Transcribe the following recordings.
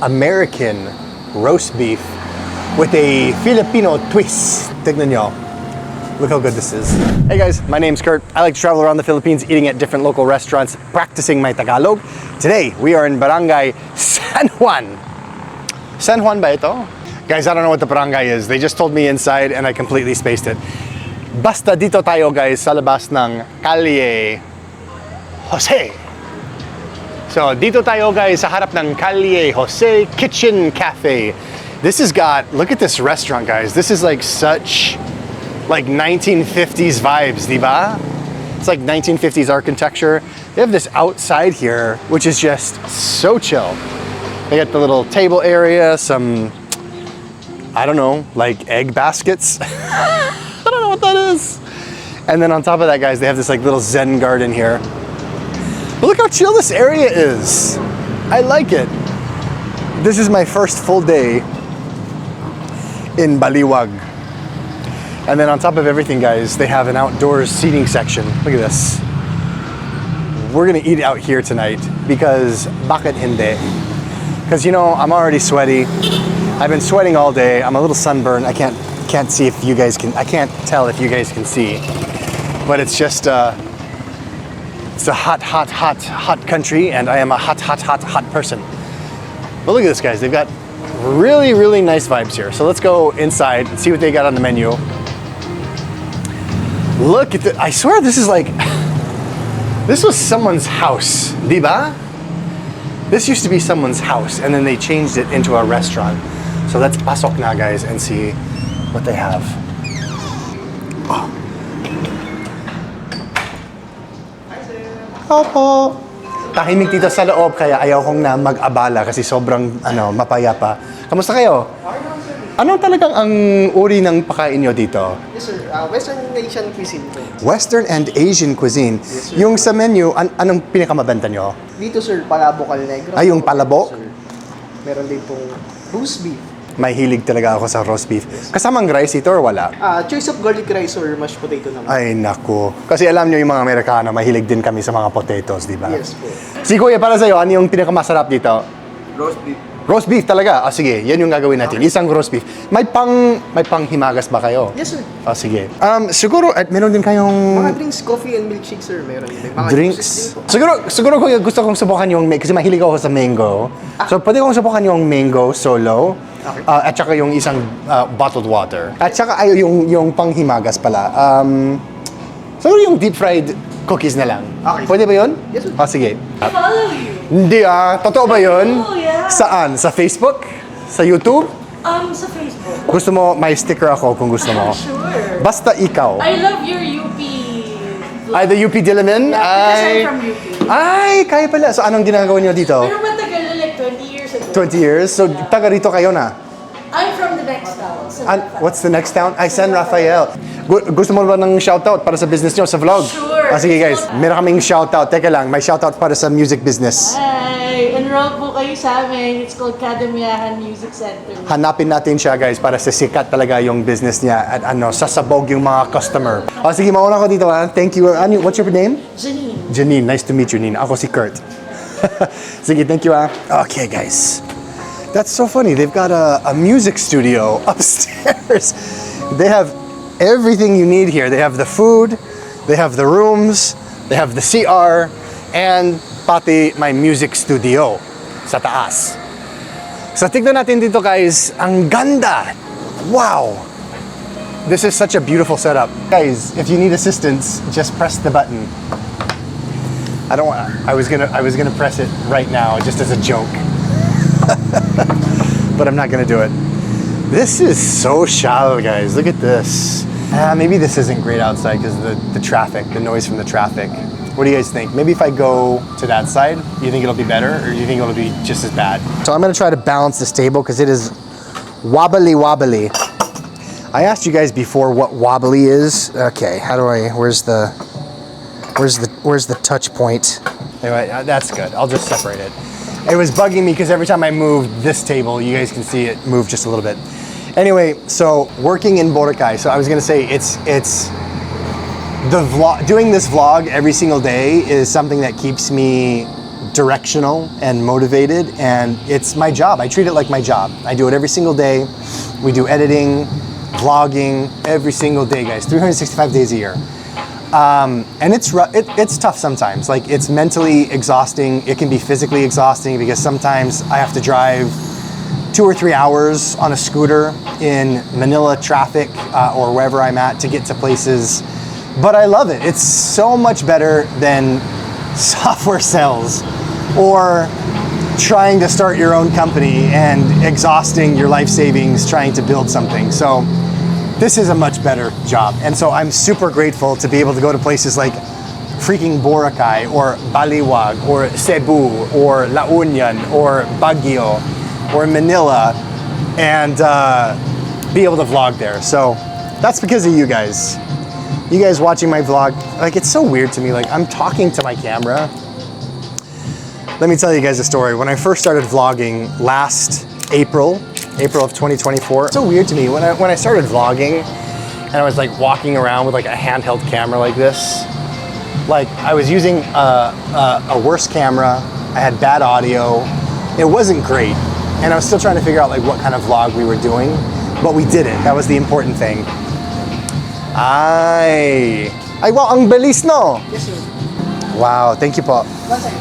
American roast beef with a Filipino twist. Tignan nyo. Look how good this is. Hey guys, my name's Kurt. I like to travel around the Philippines eating at different local restaurants, practicing my Tagalog. Today, we are in Barangay San Juan. San Juan ba ito? Guys, I don't know what the barangay is. They just told me inside and I completely spaced it. Basta dito tayo guys sa labas ng Calle Jose. So dito tayo guys sa harap ng Calle Jose Kitchen Cafe. This has got, look at this restaurant guys. This is like such like 1950s vibes, diba? It's like 1950s architecture. They have this outside here, which is just so chill. They got the little table area, some, I don't know, like egg baskets. I don't know what that is. And then on top of that, guys, they have this like little Zen garden here. But look how chill this area is. I like it. This is my first full day in Baliwag. And then on top of everything, guys, they have an outdoors seating section. Look at this. We're gonna eat out here tonight because bakit hindi? Because you know, I'm already sweaty. I've been sweating all day. I'm a little sunburned. I can't see if you guys can, I can't tell if you guys can see. But it's just, it's a hot country and I am a hot person. But look at this, guys. They've got really nice vibes here. So let's go inside and see what they got on the menu. Look at the, I swear this is like, this was someone's house, diba? This used to be someone's house and then they changed it into a restaurant. So let's pasok na guys and see what they have. Oh. Opo. Tahimik dito sa loob kaya ayaw kong na mag-abala kasi sobrang mapayapa. Kamusta kayo? Ano talagang ang uri ng pakain nyo dito? Yes sir, Western Asian cuisine po. Western and Asian cuisine. Yes, yung sa menu, anong pinakamabenta nyo? Dito sir, palabo Calnegro. Ay, yung palabo? Sir. Meron din pong roast beef. May hilig talaga ako sa roast beef. Kasamang rice ito or wala? Choice of garlic rice or mashed potato naman. Ay, naku. Kasi alam nyo yung mga Amerikano, mahilig din kami sa mga potatoes, di ba? Yes po. Si Kuya, para sa'yo, ano yung pinakamasarap dito? Roast beef. Roast beef talaga? Sige, yan yung gagawin natin. Okay. Isang roast beef. May panghimagas ba kayo? Yes, sir. Sige. Siguro, at meron din kayong... Mga drinks, coffee and milkshake, sir. Meron din. Mga drinks? Siguro Kuya, gusto kong subukan yung... Kasi mahilig ako sa mango. So, pwede kong subukan yung mango solo. Okay. At saka yung isang bottled water. At saka yung panghimagas pala. Siguro yung deep fried cookies na lang. Okay. Pwede ba yun? Yes, sir. Sige. I follow you. Hindi totoo ba yun? Oh, yeah. Saan? Sa Facebook? Sa YouTube? Sa Facebook. Gusto mo, may sticker ako kung gusto mo. Sure. Basta ikaw. I love your UP vlog. Ay, the UP Diliman? Yeah, because I'm from UP. Ay, kaya pala. So, anong ginagawa niyo dito? Pero matagal na, like 20 years ago. 20 years? So, taga rito kayo na? I'm from the next town. What's the next town? Ay, San Rafael. Gusto mo ba ng shoutout para sa business niyo sa vlog? Sure. Sige guys, meron kaming shoutout. Teka lang, may shoutout para sa music business. Hi! Enroll po kayo sa amin. It's called Kadamiahan Music Center. Hanapin natin siya guys para sa sikat talaga yung business niya at sasabog yung mga customer. Sige, mauna ko dito ha. Thank you. What's your name? Janine. Janine, nice to meet you, Nina. Ako si Kurt. Sige, thank you ha. Okay guys. That's so funny. They've got a music studio upstairs. They have everything you need here. They have the food, they have the rooms, they have the CR, and pati my music studio sa taas. So tignan natin dito guys, ang ganda. Wow. This is such a beautiful setup. Guys, if you need assistance, just press the button. I was gonna press it right now just as a joke. But I'm not gonna do it. This is so shallow, guys. Look at this. Maybe this isn't great outside because of the traffic, the noise from the traffic. What do you guys think? Maybe if I go to that side, you think it'll be better or do you think it'll be just as bad? So I'm gonna try to balance this table because it is wobbly. I asked you guys before what wobbly is. Okay, where's the touch point? Anyway, that's good. I'll just separate it. It was bugging me because every time I moved this table, you guys can see it move just a little bit. Anyway, so working in Boracay. So I was gonna say it's the vlog. Doing this vlog every single day is something that keeps me directional and motivated, and it's my job. I treat it like my job. I do it every single day. We do editing, vlogging every single day, guys, 365 days a year. And it's tough sometimes. Like, it's mentally exhausting. It can be physically exhausting because sometimes I have to drive 2 or 3 hours on a scooter in Manila traffic or wherever I'm at to get to places. But I love it. It's so much better than software sales or trying to start your own company and exhausting your life savings trying to build something. So this is a much better job. And so I'm super grateful to be able to go to places like freaking Boracay or Baliwag or Cebu or La Union or Baguio or Manila and be able to vlog there. So that's because of you guys. You guys watching my vlog, like, it's so weird to me. Like, I'm talking to my camera. Let me tell you guys a story. When I first started vlogging last April of 2024, it's so weird to me. When I started vlogging and I was like walking around with like a handheld camera like this, like I was using a worse camera. I had bad audio. It wasn't great. And I was still trying to figure out like what kind of vlog we were doing, but we did it. That was the important thing. Ay, wow, ang bilis, no? Yes, sir. Wow, thank you po. One second.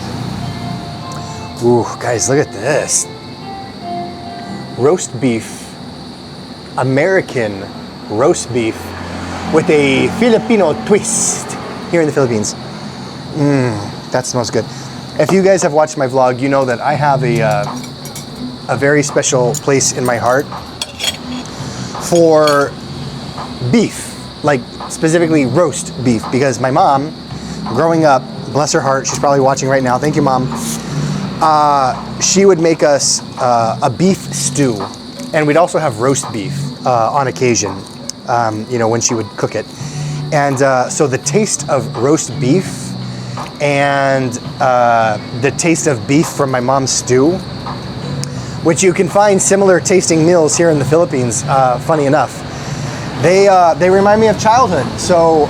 Ooh, guys, look at this. Roast beef, American roast beef with a Filipino twist here in the Philippines. That smells good. If you guys have watched my vlog, you know that I have a very special place in my heart for beef, like specifically roast beef, because my mom, growing up, bless her heart, she's probably watching right now, thank you, Mom, she would make us a beef stew, and we'd also have roast beef on occasion, you know, when she would cook it. And so the taste of roast beef and the taste of beef from my mom's stew, which you can find similar tasting meals here in the Philippines, funny enough, they remind me of childhood. So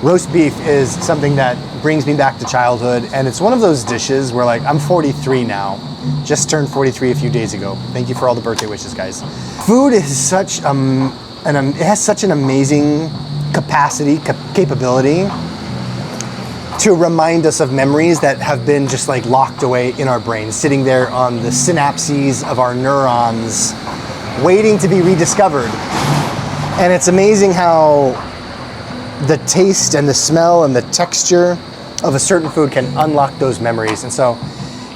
roast beef is something that brings me back to childhood, and it's one of those dishes where, like, I'm 43 now, just turned 43 a few days ago. Thank you for all the birthday wishes, guys. Food is such it has such an amazing capability to remind us of memories that have been just like locked away in our brains, sitting there on the synapses of our neurons, waiting to be rediscovered. And it's amazing how the taste and the smell and the texture of a certain food can unlock those memories. And so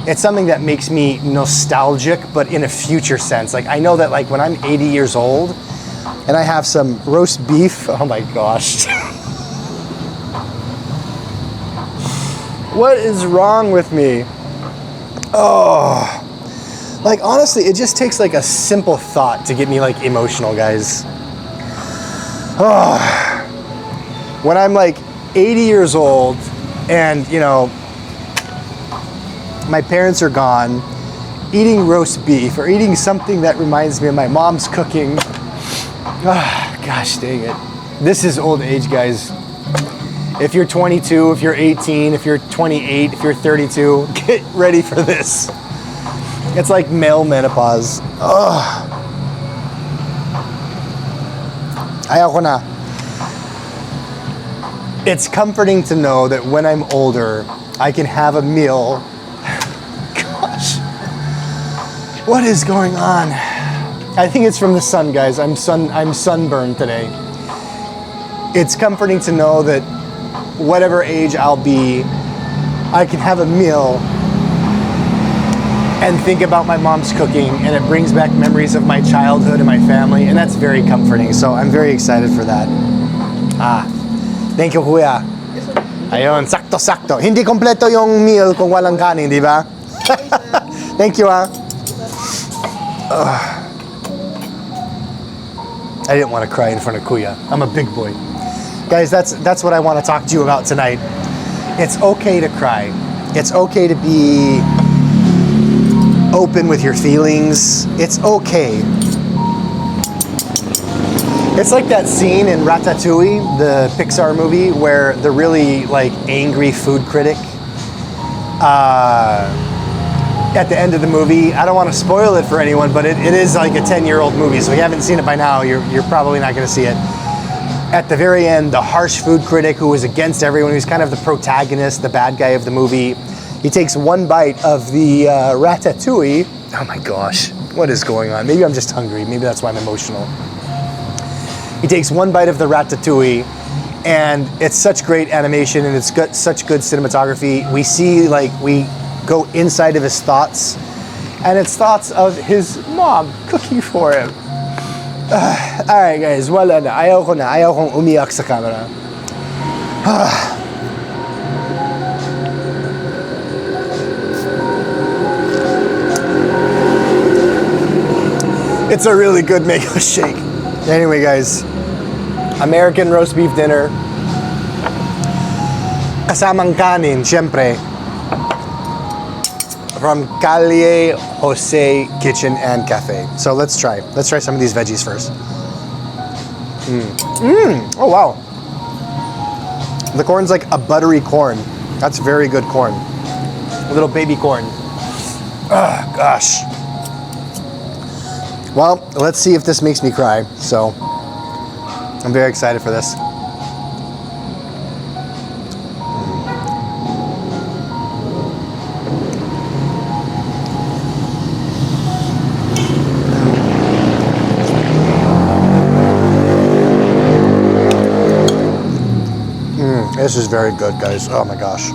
it's something that makes me nostalgic, but in a future sense. Like, I know that, like, when I'm 80 years old and I have some roast beef, oh my gosh. What is wrong with me? Oh, like, honestly, it just takes like a simple thought to get me like emotional, guys. Oh, when I'm like 80 years old and, you know, my parents are gone, eating roast beef or eating something that reminds me of my mom's cooking. Ah, gosh dang it. This is old age, guys. If you're 22, if you're 18, if you're 28, if you're 32, get ready for this. It's like male menopause. Ugh. Ayaw ko na. It's comforting to know that when I'm older, I can have a meal. Gosh. What is going on? I think it's from the sun, guys. I'm sunburned today. It's comforting to know that whatever age I'll be, I can have a meal and think about my mom's cooking, and it brings back memories of my childhood and my family, and that's very comforting. So I'm very excited for that. Thank you, Kuya. Ayun, sakto-sakto. Hindi kompleto yung meal kung walang kanin, di ba? Thank you, I didn't want to cry in front of Kuya. I'm a big boy. Guys, that's what I want to talk to you about tonight. It's okay to cry. It's okay to be open with your feelings. It's okay. It's like that scene in Ratatouille, the Pixar movie, where the really like angry food critic at the end of the movie. I don't want to spoil it for anyone, but it is like a 10-year-old movie, so if you haven't seen it by now, you're probably not going to see it. At the very end, the harsh food critic who was against everyone, who's kind of the protagonist, the bad guy of the movie, he takes one bite of the ratatouille. Oh my gosh, what is going on? Maybe I'm just hungry. Maybe that's why I'm emotional. He takes one bite of the ratatouille, and it's such great animation, and it's got such good cinematography. We see, like, we go inside of his thoughts, and it's thoughts of his mom cooking for him. Alright guys, wala na. Ayaw kong umiyak sa camera. It's a really good mango shake. Anyway guys, American roast beef dinner. Kasamang kanin, syempre. From Calle Jose Kitchen and Cafe. So let's try some of these veggies first. Oh wow. The corn's like a buttery corn. That's very good corn. A little baby corn. Oh gosh. Well, let's see if this makes me cry. So I'm very excited for this. This is very good, guys. Oh my gosh.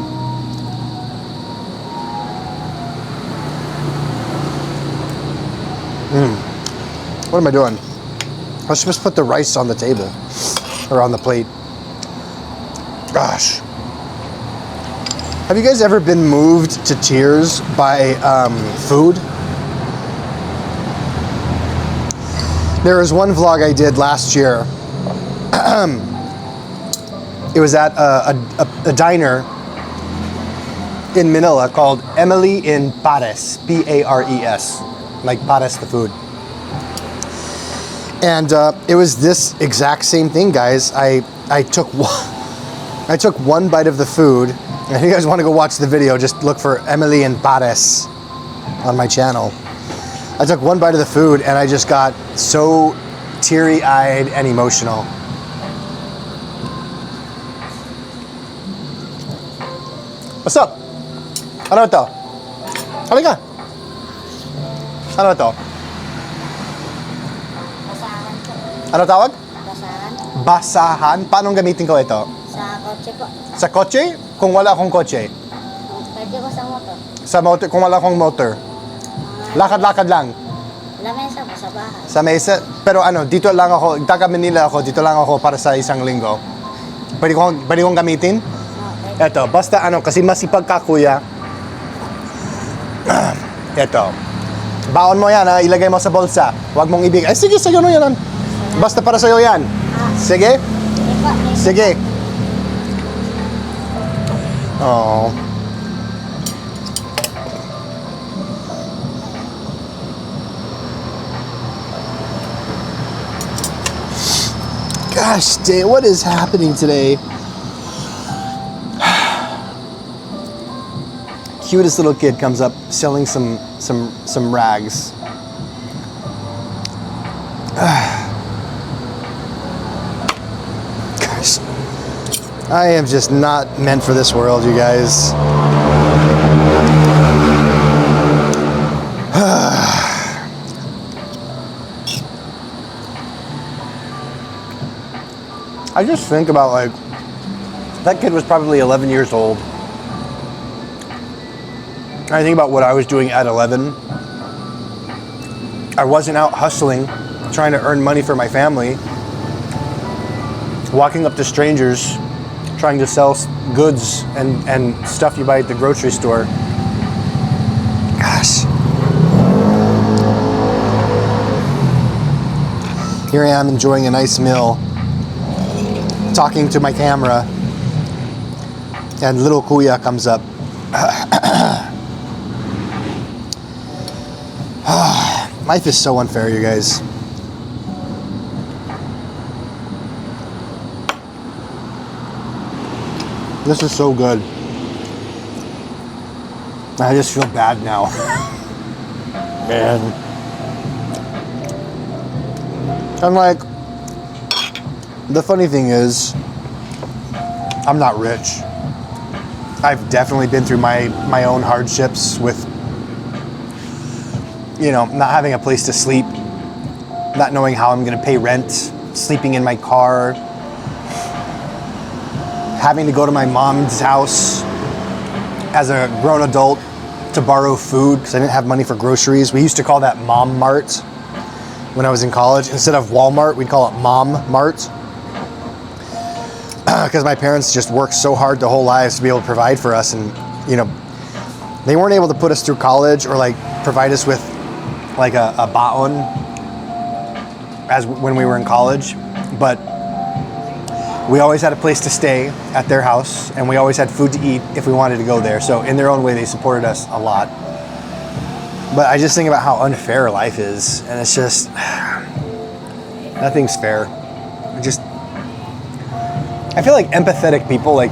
What am I doing? I was supposed to put the rice on the table or on the plate. Gosh. Have you guys ever been moved to tears by food? There was one vlog I did last year. It was at a diner in Manila called Emily in Pares, Pares, like Pares the food. And it was this exact same thing, guys. I took one bite of the food. And if you guys want to go watch the video, just look for Emily in Pares on my channel. I took one bite of the food and I just got so teary-eyed and emotional. What's up? Ano ito? Halika. Ano ito? Basahan po. Ano tawag? Basahan. Basahan? Paano gamitin ko ito? Sa kotse po. Sa kotse? Kung wala akong kotse? Pwede ko sa motor. Sa motor? Kung wala akong motor? Lakad-lakad lang? Lamesa po sa bahay. Sa mesa? Pero ano, dito lang ako, taga Manila ako, dito lang ako para sa isang linggo. Pwede kong gamitin? Pwede. Eto, basta ano, kasi masipag ka kuya. Eto. Baon mo yan ha, ilagay mo sa bulsa. Huwag mong ibig. Ay sige, sa'yo na yan. Basta para sa'yo yan. Sige? Sige po. Sige. Oh. Gosh, dang, what is happening today? Cutest little kid comes up selling some rags. Gosh, I am just not meant for this world, you guys. I just think about, like, that kid was probably 11 years old. I think about what I was doing at 11. I wasn't out hustling, trying to earn money for my family. Walking up to strangers, trying to sell goods and stuff you buy at the grocery store. Gosh. Here I am enjoying a nice meal, talking to my camera, and little kuya comes up. Life is so unfair, you guys. This is so good. I just feel bad now. Man. And like, the funny thing is, I'm not rich. I've definitely been through my own hardships with, you know, not having a place to sleep, not knowing how I'm gonna pay rent, sleeping in my car, having to go to my mom's house as a grown adult to borrow food because I didn't have money for groceries. We used to call that Mom Mart when I was in college. Instead of Walmart, we'd call it Mom Mart. Because my parents just worked so hard their whole lives to be able to provide for us, and you know, they weren't able to put us through college or like provide us with like a baon as when we were in college, but we always had a place to stay at their house, and we always had food to eat if we wanted to go there. So in their own way, they supported us a lot. But I just think about how unfair life is, and it's just nothing's fair. I feel like empathetic people, like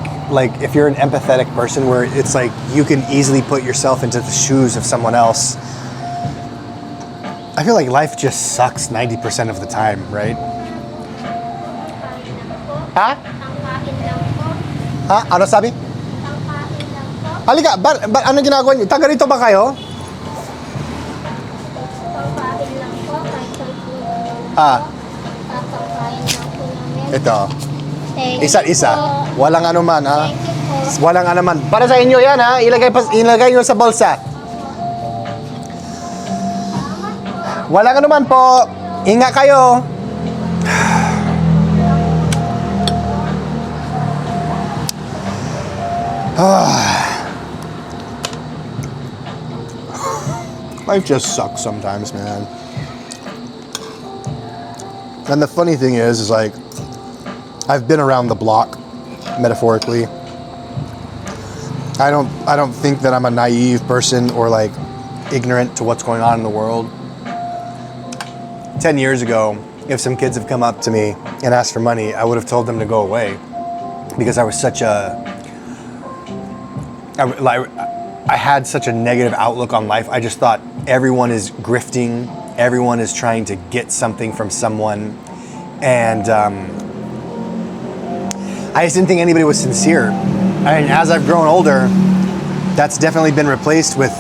if you're an empathetic person where it's like you can easily put yourself into the shoes of someone else, I feel like life just sucks 90% of the time, right? Ha? Ha? Ano sabi? Halika, ano ginagawa niyo? Taga rito ba kayo? Ito. Isa-isa. Walang anuman, ha? Walang anuman. Para sa inyo yan, ha? Ilagay nyo sa bulsa. Walang anuman po. Ingat kayo. Life just sucks sometimes, man. And the funny thing is like, I've been around the block, metaphorically. I don't think that I'm a naive person or like ignorant to what's going on in the world. 10 years ago, if some kids have come up to me and asked for money, I would have told them to go away because I was such I had such a negative outlook on life. I just thought everyone is grifting, everyone is trying to get something from someone, and I just didn't think anybody was sincere. And as I've grown older, that's definitely been replaced with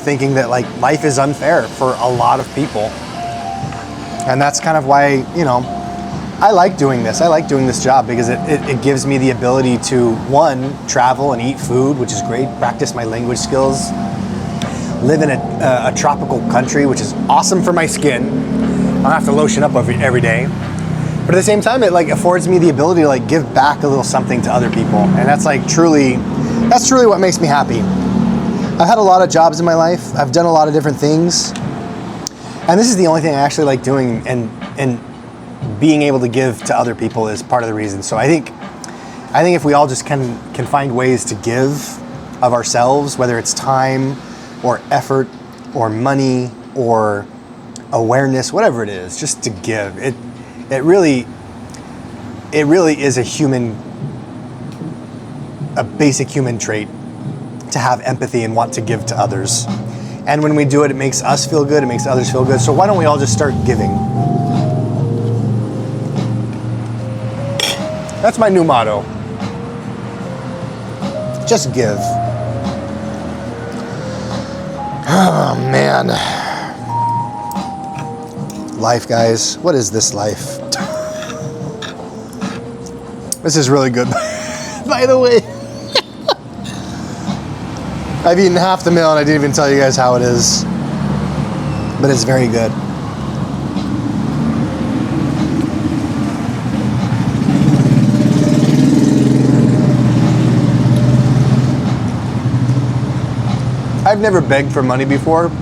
thinking that like life is unfair for a lot of people. And that's kind of why, you know, I like doing this. I like doing this job because it gives me the ability to, one, travel and eat food, which is great, practice my language skills, live in a tropical country, which is awesome for my skin. I don't have to lotion up every day. But at the same time, it like affords me the ability to like give back a little something to other people. And that's truly what makes me happy. I've had a lot of jobs in my life. I've done a lot of different things. And this is the only thing I actually like doing, and being able to give to other people is part of the reason. So I think if we all just can find ways to give of ourselves, whether it's time or effort or money or awareness, whatever it is, just to give. It really is a basic human trait to have empathy and want to give to others. And when we do it, it makes us feel good, it makes others feel good. So why don't we all just start giving? That's my new motto. Just give. Oh, man. Life, guys. What is this life? This is really good, by the way. I've eaten half the meal and I didn't even tell you guys how it is. But it's very good. I've never begged for money before.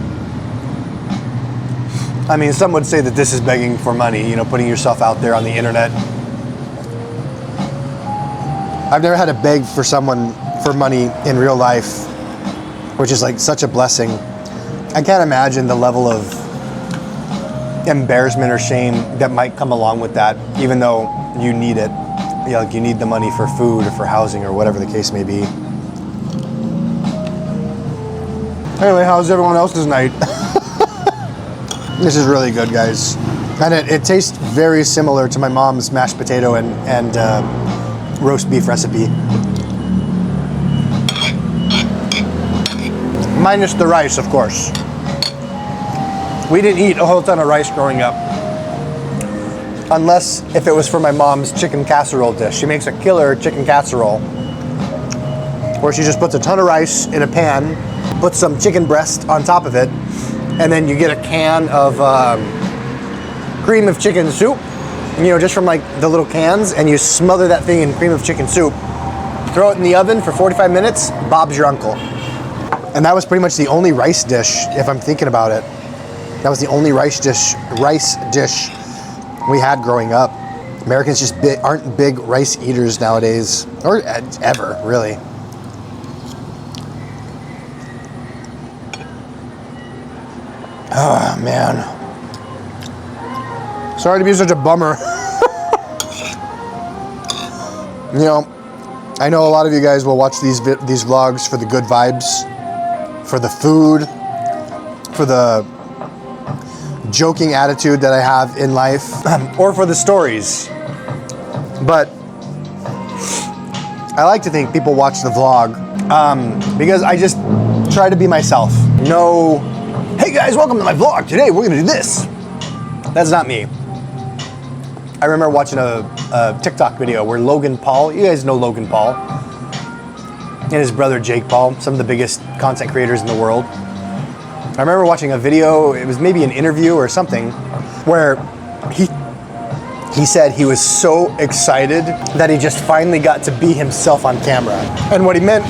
I mean, some would say that this is begging for money, you know, putting yourself out there on the internet. I've never had to beg for someone for money in real life, which is like such a blessing. I can't imagine the level of embarrassment or shame that might come along with that, even though you need it. You know, like you need the money for food or for housing or whatever the case may be. Anyway, how's everyone else's night? This is really good, guys. And it tastes very similar to my mom's mashed potato and roast beef recipe. Minus the rice, of course. We didn't eat a whole ton of rice growing up. Unless if it was for my mom's chicken casserole dish. She makes a killer chicken casserole where she just puts a ton of rice in a pan, puts some chicken breast on top of it, and then you get a can of cream of chicken soup, you know, just from like the little cans, and you smother that thing in cream of chicken soup, throw it in the oven for 45 minutes, Bob's your uncle. And that was pretty much the only rice dish, if I'm thinking about it. That was the only rice dish we had growing up. Americans just aren't big rice eaters nowadays, or ever, really. Oh, man. Sorry to be such a bummer. You know, I know a lot of you guys will watch these vlogs for the good vibes, for the food, for the joking attitude that I have in life, or for the stories. But I like to think people watch the vlog because I just try to be myself. No, hey guys, welcome to my vlog. Today we're gonna do this. That's not me. I remember watching a TikTok video where Logan Paul, you guys know Logan Paul, and his brother Jake Paul, some of the biggest content creators in the world. I remember watching a video, it was maybe an interview or something, where he said he was so excited that he just finally got to be himself on camera. And what he meant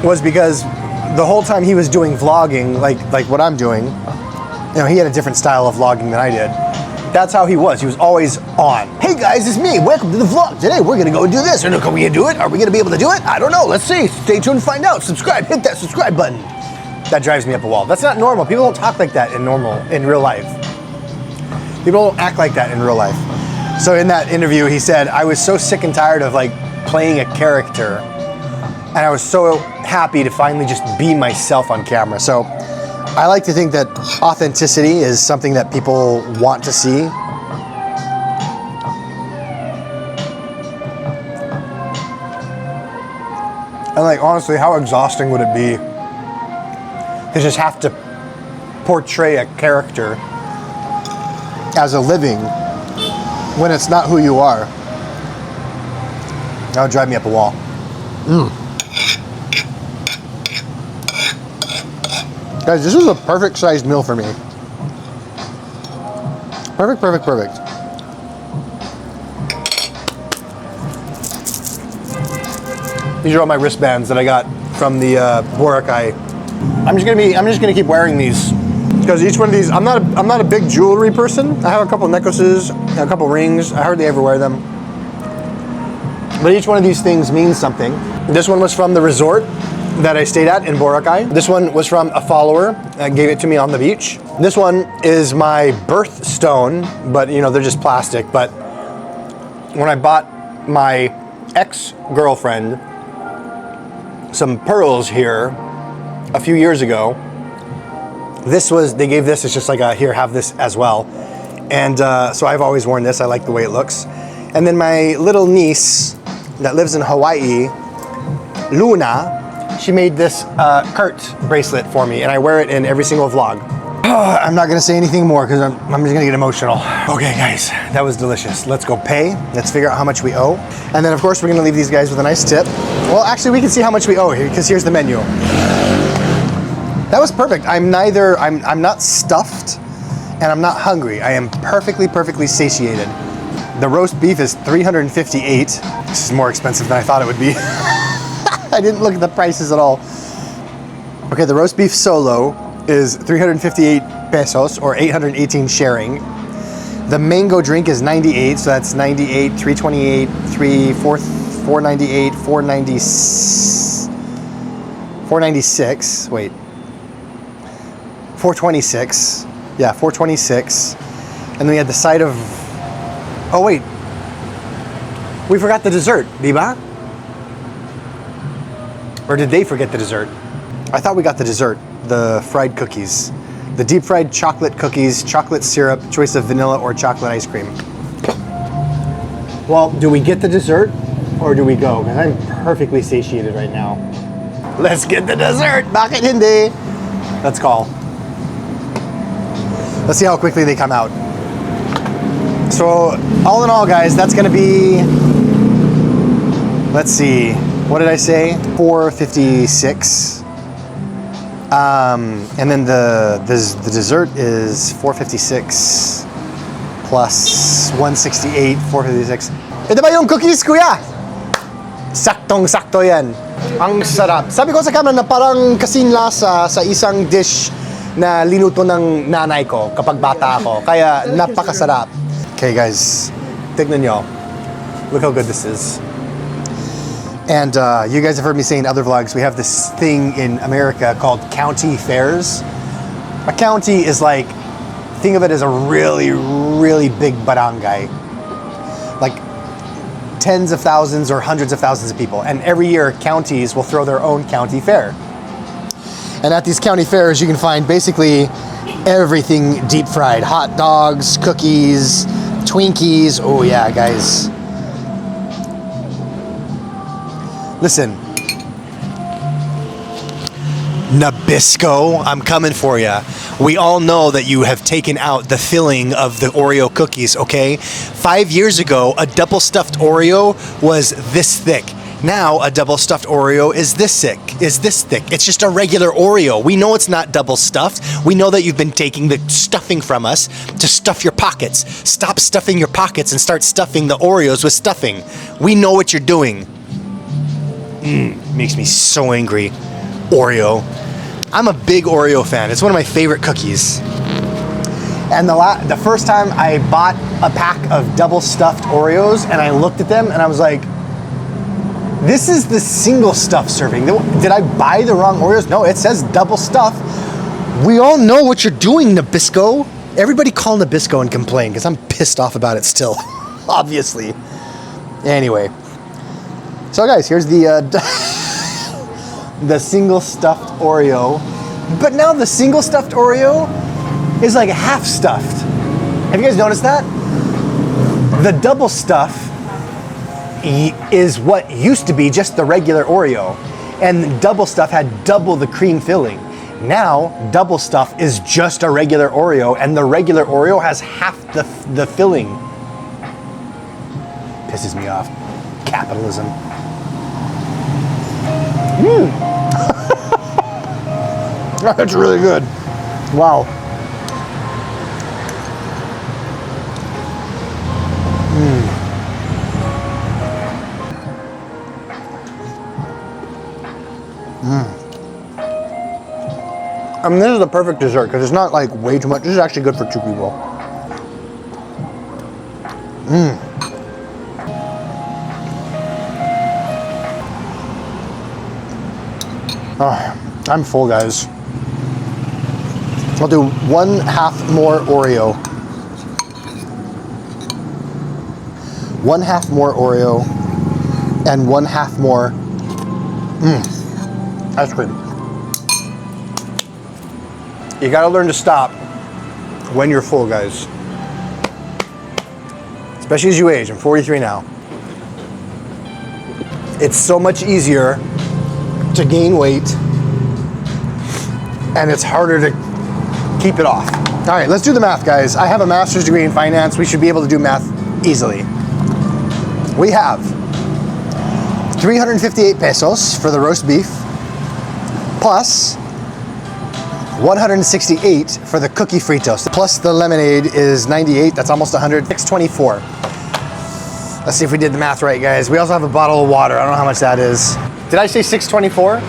was because the whole time he was doing vlogging, like what I'm doing, you know, he had a different style of vlogging than I did. That's how he was. He was always on. Hey guys, it's me. Welcome to the vlog. Today we're gonna go do this. Are we gonna do it? Are we gonna be able to do it? I don't know. Let's see. Stay tuned to find out. Subscribe. Hit that subscribe button. That drives me up a wall. That's not normal. People don't talk like that in real life. People don't act like that in real life. So in that interview, he said, I was so sick and tired of like playing a character, and I was so happy to finally just be myself on camera. So I like to think that authenticity is something that people want to see. And like, honestly, how exhausting would it be to just have to portray a character as a living when it's not who you are? That would drive me up a wall. Guys, this is a perfect sized meal for me. Perfect, perfect, perfect. These are all my wristbands that I got from the Boracay. I'm just gonna keep wearing these because each one of these, I'm not a big jewelry person. I have a couple necklaces, a couple rings. I hardly ever wear them. But each one of these things means something. This one was from the resort that I stayed at in Boracay. This one was from a follower that gave it to me on the beach. This one is my birthstone, but you know, they're just plastic. But when I bought my ex-girlfriend some pearls here a few years ago, they gave this as just like a, here, have this as well. And so I've always worn this. I like the way it looks. And then my little niece that lives in Hawaii, Luna, she made this Kurt bracelet for me, and I wear it in every single vlog. I'm not gonna say anything more because I'm just gonna get emotional. Okay guys, that was delicious. Let's go pay. Let's figure out how much we owe. And then of course we're gonna leave these guys with a nice tip. Well, actually we can see how much we owe here because here's the menu. That was perfect. I'm not stuffed and I'm not hungry. I am perfectly satiated. The roast beef is $358. This is more expensive than I thought it would be. I didn't look at the prices at all. Okay, the roast beef solo is 358 pesos or 818 sharing. The mango drink is 98, so that's 98, 328, 498, 496. Wait. 426. Yeah, 426. And then we had the side of, oh wait. We forgot the dessert, diba? Or did they forget the dessert? I thought we got the dessert, the fried cookies. The deep fried chocolate cookies, chocolate syrup, choice of vanilla or chocolate ice cream. Well, do we get the dessert or do we go? Because I'm perfectly satiated right now. Let's get the dessert! Bakit hindi? Let's call. Let's see how quickly they come out. So, all in all, guys, that's gonna be, let's see, what did I say? $4.56. And then the dessert is $4.56 plus $1.68, $4.56. Ito ba yung cookies, kuya? Saktong-sakto yan. Ang sarap. Sabi ko sa camera na parang kasing lasa sa isang dish na linuto ng nanay ko kapag bata ako. Kaya napakasarap. Okay guys, tignan nyo. Look how good this is. And you guys have heard me say in other vlogs, we have this thing in America called county fairs. A county is like, think of it as a really, really big barangay. Like tens of thousands or hundreds of thousands of people. And every year, counties will throw their own county fair. And at these county fairs, you can find basically everything deep fried. Hot dogs, cookies, Twinkies. Oh yeah, guys. Listen, Nabisco, I'm coming for you. We all know that you have taken out the filling of the Oreo cookies, okay? 5 years ago, a double stuffed Oreo was this thick. Now, a double stuffed Oreo is this thick. It's just a regular Oreo. We know it's not double stuffed. We know that you've been taking the stuffing from us to stuff your pockets. Stop stuffing your pockets and start stuffing the Oreos with stuffing. We know what you're doing. Makes me so angry. Oreo. I'm a big Oreo fan. It's one of my favorite cookies. And the first time I bought a pack of double stuffed Oreos and I looked at them and I was like, this is the single stuff serving. Did I buy the wrong Oreos? No, it says double stuff. We all know what you're doing, Nabisco. Everybody call Nabisco and complain because I'm pissed off about it still, obviously. Anyway. So guys, here's the the single stuffed Oreo. But now the single stuffed Oreo is like half stuffed. Have you guys noticed that? The double stuff is what used to be just the regular Oreo. And double stuff had double the cream filling. Now, double stuff is just a regular Oreo, and the regular Oreo has half the filling. Pisses me off. Capitalism. That's really good. Wow. I mean, this is the perfect dessert because it's not like way too much. This is actually good for 2 people. Oh, I'm full, guys. I'll do 1/2 more Oreo. 1/2 more Oreo and 1/2 more ice cream. You gotta learn to stop when you're full, guys. Especially as you age. I'm 43 now. It's so much easier to gain weight and it's harder to keep it off. All right, let's do the math, guys. I have a master's degree in finance. We should be able to do math easily. We have 358 pesos for the roast beef plus 168 for the cookie fritos. Plus the lemonade is 98. That's almost 100. 624. Let's see if we did the math right, guys. We also have a bottle of water. I don't know how much that is. Did I say 624?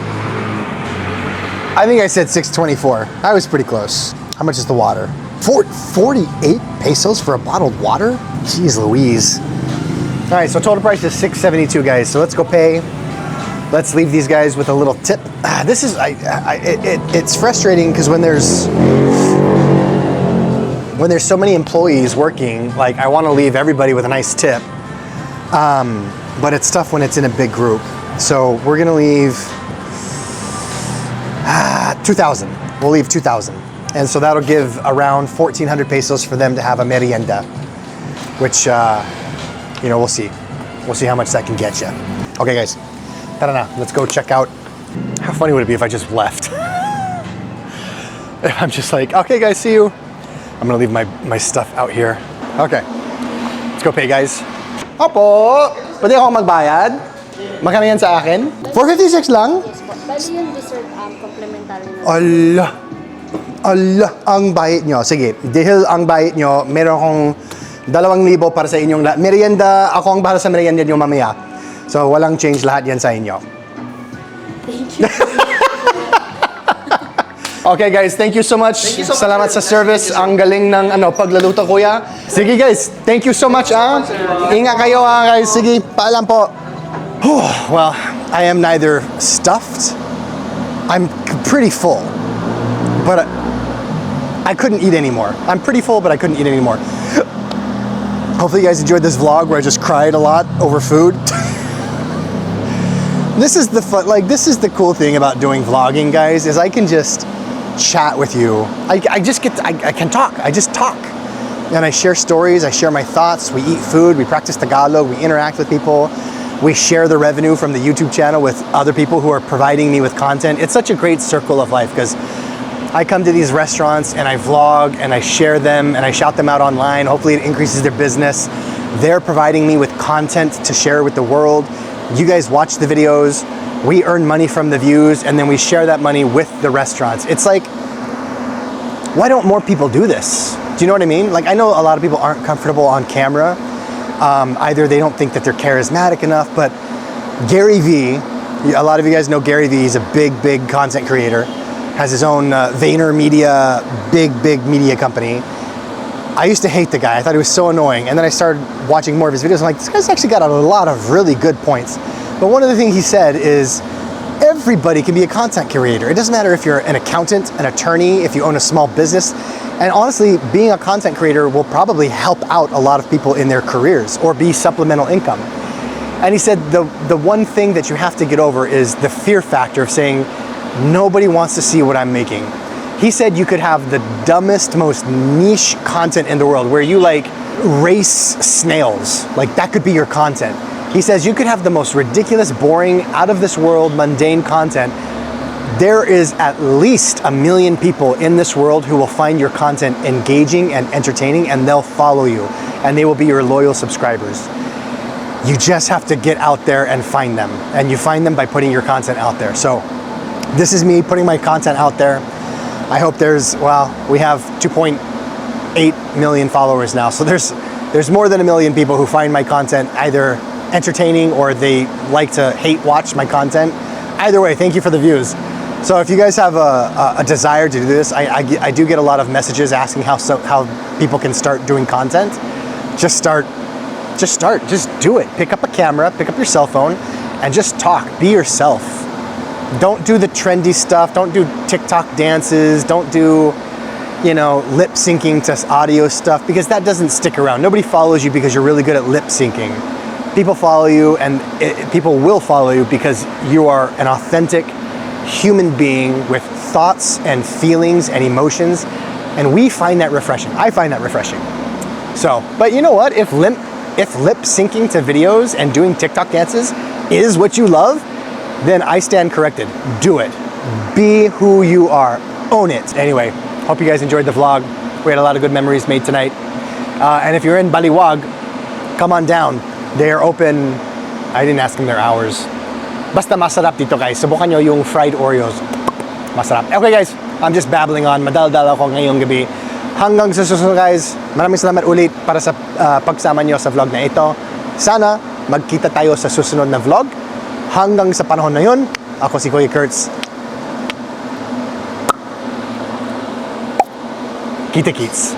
I think I said 624. I was pretty close. How much is the water? 48 pesos for a bottled water? Jeez Louise. All right, so total price is 672, guys. So let's go pay. Let's leave these guys with a little tip. This is, it's frustrating because when there's so many employees working, like I want to leave everybody with a nice tip. But it's tough when it's in a big group. So we're gonna leave 2,000. We'll leave 2,000. And so that'll give around 1,400 pesos for them to have a merienda, which, you know, we'll see. We'll see how much that can get you. Okay, guys, tara na. Let's go check out. How funny would it be if I just left? I'm just like, okay, guys, see you. I'm gonna leave my stuff out here. Okay, let's go pay, guys. Opo! Pwede ako magbayad? Magkano yan sa akin? 456 lang? Yes po. Bali yung dessert, complimentary na. Allah! Allah! Ang bayit nyo. Sige, dahil ang bayit nyo, meron akong 2,000 para sa inyong merienda. Ako ang bahala sa merienda nyo mamaya. So, walang change, lahat yan sa inyo. Thank you. Okay guys, thank you so much. Salamat sa service. Ang galing ng paglaluto, kuya. Sige guys, thank you so much. Ingat kayo guys. Sige, paalam po. Well, I am neither stuffed. I'm pretty full. But I couldn't eat anymore. I'm pretty full, but I couldn't eat anymore. Hopefully you guys enjoyed this vlog where I just cried a lot over food. This is the fun, like this is the cool thing about doing vlogging, guys, is I can just chat with you. I can talk. I just talk. And I share stories, I share my thoughts, we eat food, we practice Tagalog, we interact with people, we share the revenue from the YouTube channel with other people who are providing me with content. It's such a great circle of life because I come to these restaurants and I vlog and I share them and I shout them out online. Hopefully it increases their business. They're providing me with content to share with the world. You guys watch the videos, we earn money from the views, and then we share that money with the restaurants. It's like, why don't more people do this? Do you know what I mean? Like, I know a lot of people aren't comfortable on camera. Either they don't think that they're charismatic enough, but Gary Vee, a lot of you guys know Gary Vee, he's a big content creator, has his own Vayner Media, big media company. I used to hate the guy. I thought he was so annoying. And then I started watching more of his videos. I'm like, this guy's actually got a lot of really good points. But one of the things he said is, everybody can be a content creator. It doesn't matter if you're an accountant, an attorney, if you own a small business. And honestly, being a content creator will probably help out a lot of people in their careers or be supplemental income. And he said the one thing that you have to get over is the fear factor of saying, nobody wants to see what I'm making. He said you could have the dumbest, most niche content in the world where you like race snails. Like that could be your content. He says you could have the most ridiculous, boring, out of this world, mundane content. There is at least 1 million people in this world who will find your content engaging and entertaining, and they'll follow you and they will be your loyal subscribers. You just have to get out there and find them, and you find them by putting your content out there. So this is me putting my content out there. I hope there's, well, we have 2.8 million followers now. So there's more than 1 million people who find my content either entertaining or they like to hate watch my content. Either way, thank you for the views. So if you guys have a desire to do this, I do get a lot of messages asking how people can start doing content. Just do it. Pick up a camera, pick up your cell phone, and just talk. Be yourself. Don't do the trendy stuff. Don't do TikTok dances. Don't do, lip syncing to audio stuff, because that doesn't stick around. Nobody follows you because you're really good at lip syncing. People follow you, and people will follow you because you are an authentic human being with thoughts and feelings and emotions, and we find that refreshing. I find that refreshing. So, but you know what? If lip syncing to videos and doing TikTok dances is what you love, then I stand corrected. Do it. Be who you are. Own it. Anyway, hope you guys enjoyed the vlog. We had a lot of good memories made tonight. And if you're in Baliwag, come on down. They are open. I didn't ask them their hours. Basta masarap dito, guys. Subukan nyo yung fried Oreos. Masarap. Okay guys, I'm just babbling on. Madaldal ako ngayong gabi. Hanggang sa susunod, guys. Maraming salamat ulit para sa pagsama nyo sa vlog na ito. Sana magkita tayo sa susunod na vlog. Hanggang sa panahon na yun, ako si Kuya Kurtz. Kita-kits.